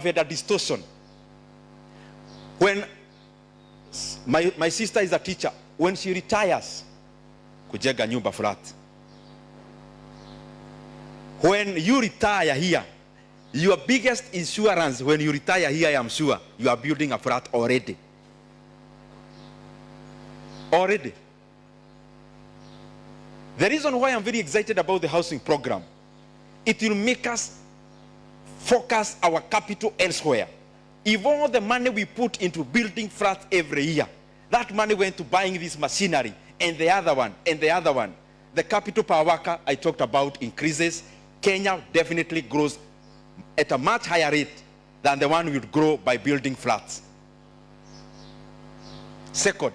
had a distortion. When my sister is a teacher, when she retires, kujenga nyumba flat. When you retire here, your biggest insurance when you retire here, I am sure, you are building a flat already. Already. The reason why I'm very excited about the housing program, it will make us focus our capital elsewhere. If all the money we put into building flats every year, that money went to buying this machinery and the other one and the other one, the capital per worker I talked about increases. Kenya definitely grows at a much higher rate than the one we would grow by building flats. Second,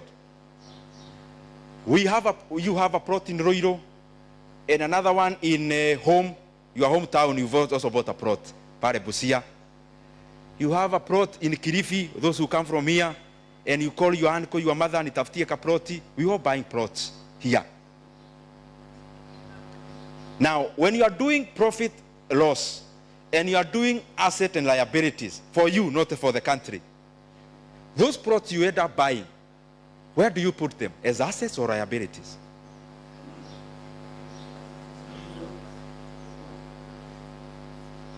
you have a plot in Roiro and another one in your hometown. You've also bought a plot, Pare Busia. You have a plot in Kilifi, those who come from here, and you call your uncle, your mother, and nitafutie kaploti. We all buying plots here. Now, when you are doing profit loss, and you are doing asset and liabilities, for you, not for the country, those plots you end up buying, where do you put them? As assets or liabilities?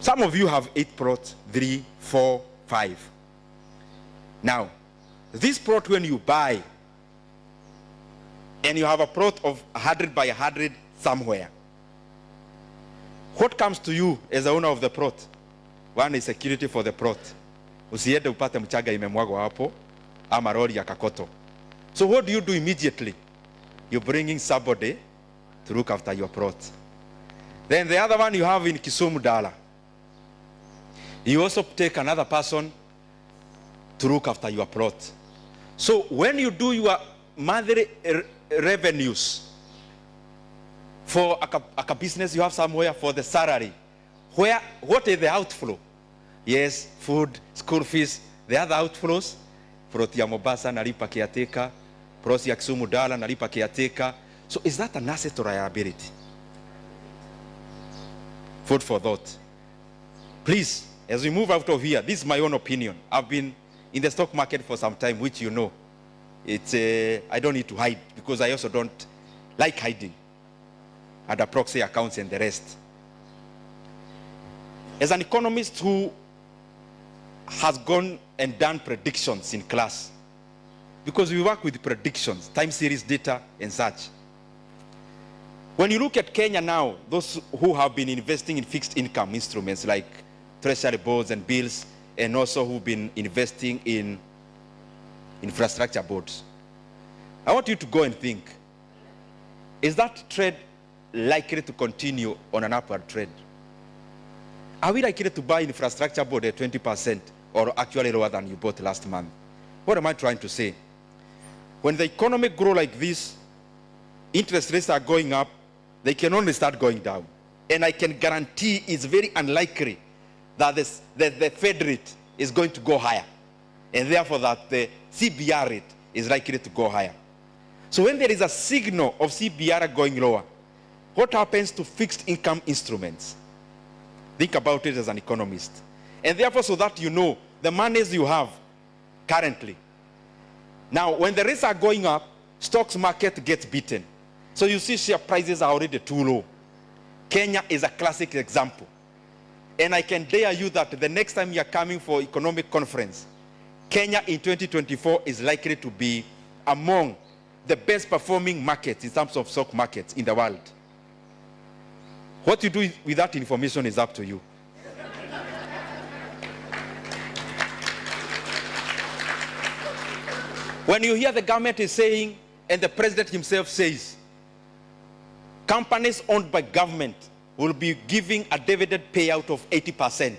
Some of you have 8 plots, 3, 4, 5. Now, this plot when you buy, and you have a plot of 100 by 100 somewhere, what comes to you as the owner of the plot? One is security for the plot. Usiende upate mchanga imemwagwa hapo, ama lori ya kakoto. So what do you do immediately? You're bringing somebody to look after your plot. Then the other one you have in Kisumu Dala. You also take another person to look after your plot. So when you do your monthly revenues for a business you have somewhere for the salary, what is the outflow? Yes, food, school fees. The other outflows, plot ya Mombasa nalipa caretaker, plot ya Kisumu Dala nalipa caretaker. So is that an asset or liability? Food for thought. Please, as we move out of here, this is my own opinion. I've been in the stock market for some time, which you know. It's I don't need to hide because I also don't like hiding under proxy accounts and the rest. As an economist who has gone and done predictions in class, because we work with predictions, time series data and such. When you look at Kenya now, those who have been investing in fixed income instruments like treasury bonds and bills, and also who've been investing in infrastructure bonds, I want you to go and think, is that trade likely to continue on an upward trend? Are we likely to buy infrastructure bond at 20% or actually lower than you bought last month? What am I trying to say? When the economy grows like this, interest rates are going up, they can only start going down. And I can guarantee it's very unlikely that the Fed rate is going to go higher. And therefore that the CBR rate is likely to go higher. So when there is a signal of CBR going lower, what happens to fixed income instruments? Think about it as an economist. And therefore, so that you know the monies you have currently. Now, when the rates are going up, stocks market gets beaten. So you see share prices are already too low. Kenya is a classic example. And I can dare you that the next time you are coming for economic conference, Kenya in 2024 is likely to be among the best performing markets in terms of stock markets in the world. What you do with that information is up to you. When you hear the government is saying, and the president himself says, companies owned by government will be giving a dividend payout of 80%.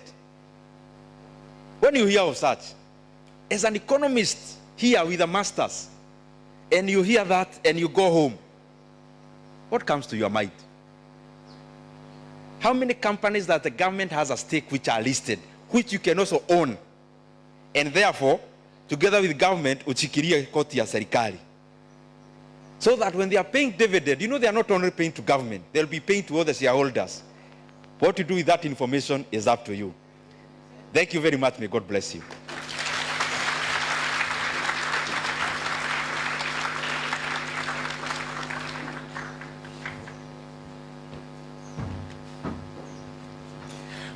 When you hear of such, as an economist here with a master's, and you hear that and you go home, what comes to your mind? How many companies that the government has a stake which are listed, which you can also own, and therefore, together with government, uchikirie koti ya serikali? So that when they are paying dividend, you know they are not only paying to government, they'll be paying to all the shareholders. What to do with that information is up to you. Thank you very much. May God bless you.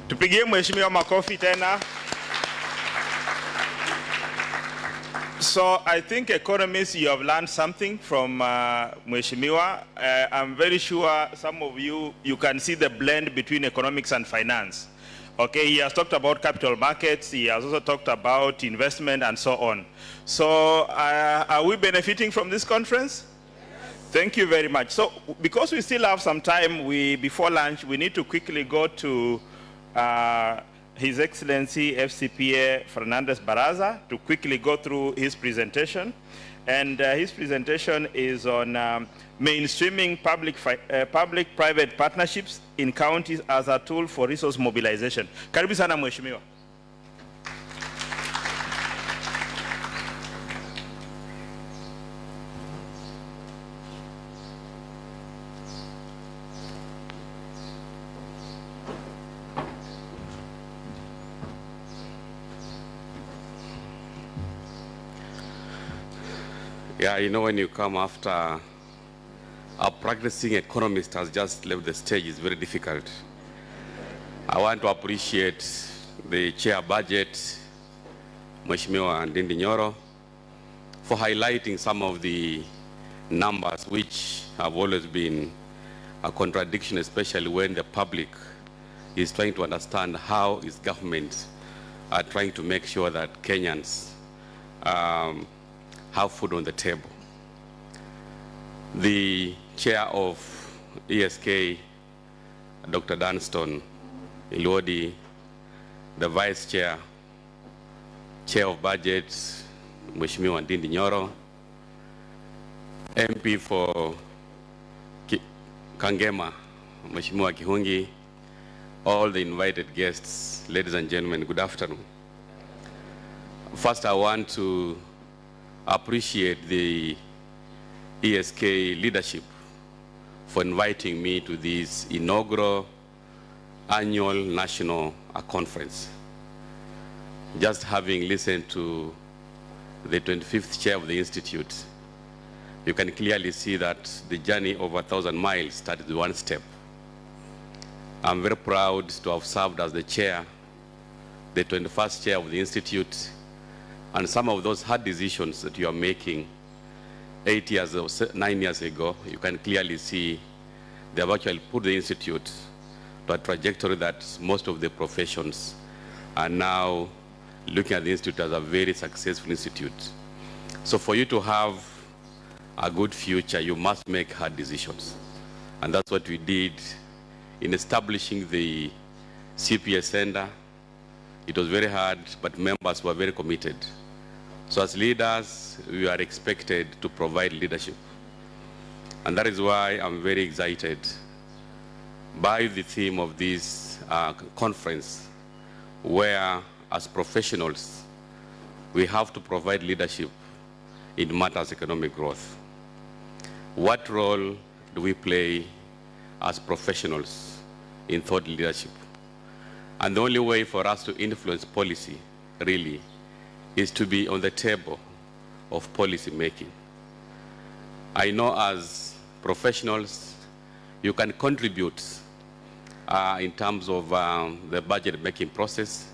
Tupigie mheshimiwa makofi tena. So I think economists, you have learned something from mheshimiwa. I'm very sure some of you can see the blend between economics and finance. Okay, he has talked about capital markets, he has also talked about investment and so on. So are we benefiting from this conference? Thank you very much. So because we still have some time before lunch, we need to quickly go to His Excellency FCPA Fernendes Barasa to quickly go through his presentation. And his presentation is on mainstreaming public-private partnerships in counties as a tool for resource mobilization. Karibu sana mheshimiwa. Yeah, you know, when you come after a practicing economist has just left the stage, it's very difficult. I want to appreciate the chair budget, Mheshimiwa Ndindi Nyoro, for highlighting some of the numbers which have always been a contradiction, especially when the public is trying to understand how its government are trying to make sure that Kenyans have food on the table. The chair of ESK, Dr. Dunston Ilwodi, the vice chair, chair of budget, Mheshimiwa Ndindi Nyoro, MP for Kangema, Mheshimiwa Kihungi, all the invited guests, ladies and gentlemen, good afternoon. First, I want to appreciate the ESK leadership for inviting me to this inaugural annual national conference. Just having listened to the 25th chair of the Institute, you can clearly see that the journey of 1,000 miles started with one step. I'm very proud to have served as the chair, the 21st chair of the Institute, and some of those hard decisions that you are making 8 years or 9 years ago, you can clearly see they have actually put the Institute to a trajectory that most of the professions are now looking at the Institute as a very successful institute. So for you to have a good future, you must make hard decisions. And that's what we did in establishing the CPS Center. It was very hard, but members were very committed. So as leaders, we are expected to provide leadership. And that is why I'm very excited by the theme of this conference, where as professionals, we have to provide leadership in matters of economic growth. What role do we play as professionals in thought leadership? And the only way for us to influence policy, really, is to be on the table of policy making. I know as professionals, you can contribute in terms of the budget making process,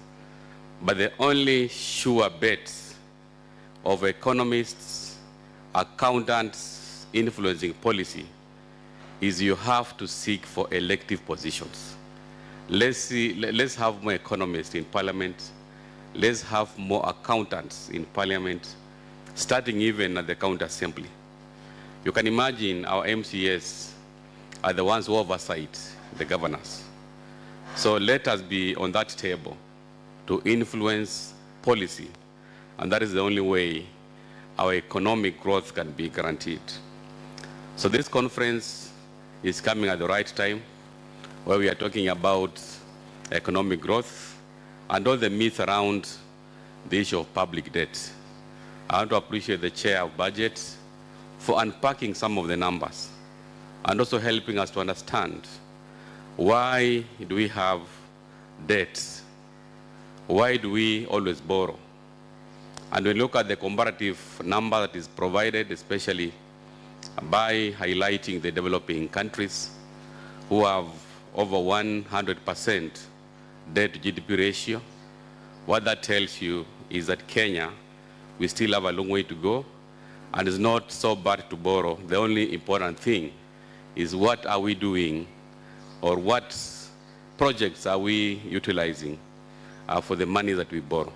but the only sure bet of economists, accountants influencing policy is you have to seek for elective positions. Let's have more economists in parliament. Let's have more accountants in parliament, starting even at the county assembly. You can imagine our MCS are the ones who oversight the governors. So let us be on that table to influence policy, and that is the only way our economic growth can be guaranteed. So this conference is coming at the right time, where we are talking about economic growth and all the myths around the issue of public debt. I want to appreciate the chair of budget for unpacking some of the numbers and also helping us to understand why do we have debts why do we always borrow? And when we look at the comparative number that is provided, especially by highlighting the developing countries who have over 100% debt to GDP ratio, what that tells you is that Kenya, we still have a long way to go, and it's not so bad to borrow. The only important thing is what are we doing, or what projects are we utilizing for the money that we borrow.